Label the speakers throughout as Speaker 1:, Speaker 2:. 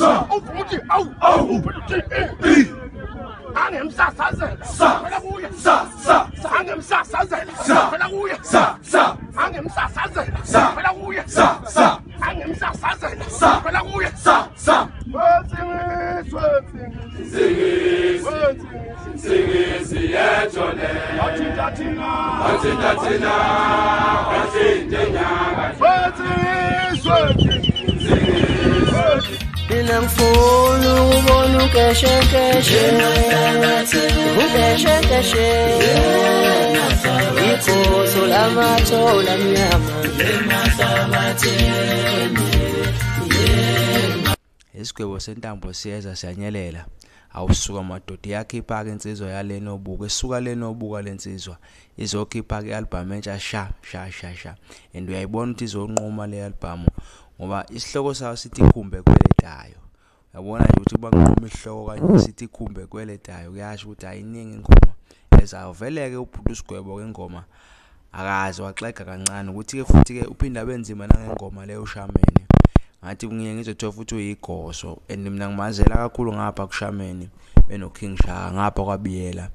Speaker 1: uvuthi angemsasazela phela kuye angemsasazela phela kuye angemsasazela phela kuye angemsasazela phela kuye
Speaker 2: singisi yetshone athinta
Speaker 3: mina ngifuna ukubona ukeshekeshe ikhoso lamathola mnyama
Speaker 4: isigwebo sentambo siyeza siyanyelela awusuka madoda yakhipha ke insizwa yale nobuka esuka le nobuka lensizwa izokhipha ke album entsha sha and uyayibona ukuthi izonquma le album ngoba isihloko sayo sithi khumbe kweletayo uyabona nje ukuthi banquma isihloko kanje sithi khumbe kweletayo kuyasho ukuthi ayiningi ingoma ezaveleke ubhuti usigwebo ke ingoma akazi waxega kancane ukuthi ke futhi ke uphinda benzima nangengoma leyo Shameni ngathi ngiye ngizothola futhi uyigoso and mina ngimazela kakhulu ngapha kuShameni beno King Shaka ngapha kwaBiyela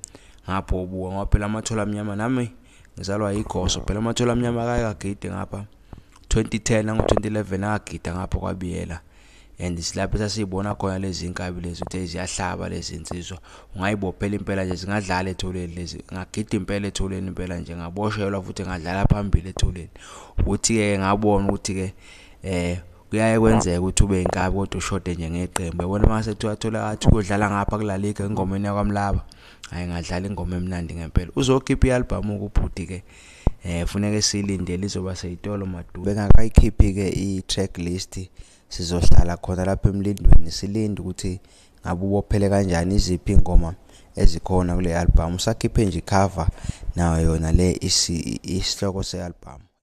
Speaker 4: ngapha obuka ngoba phela amathola amnyama nami ngizalwa yigoso phela amathola amnyama kayagide ngapha 2010 nango2011 agida ngapha kwaBiyela and silapha sasibona khona lezi inkabi lezi ukuthi ziyahlaba lezi insizwa ungayibophela impela nje zingadlala etholeni lezi ngagida impela etholeni impela nje ngaboshelwa futhi ngadlala phambili etholeni ukuthi ke ngabona ukuthi ke kuyaye kwenzeka ukuthi ube inkabi kodwa ushode nje ngeqembu yabona mase thola athi kudlala ngapha kulalika ingomeni yakwaMlaba hayi ngadlala ingoma emnandi ngempela uzokhipha ialbum ukubhuti ke funeke silindele izoba seyitolo madume bengakayikhiphi ke i-track list sizohlala khona lapha emlindweni silinde ukuthi ngabe ubophele kanjani iziphi ingoma ezikhona kule album usakhiphe nje cover nayo yona le isihloko sealbum.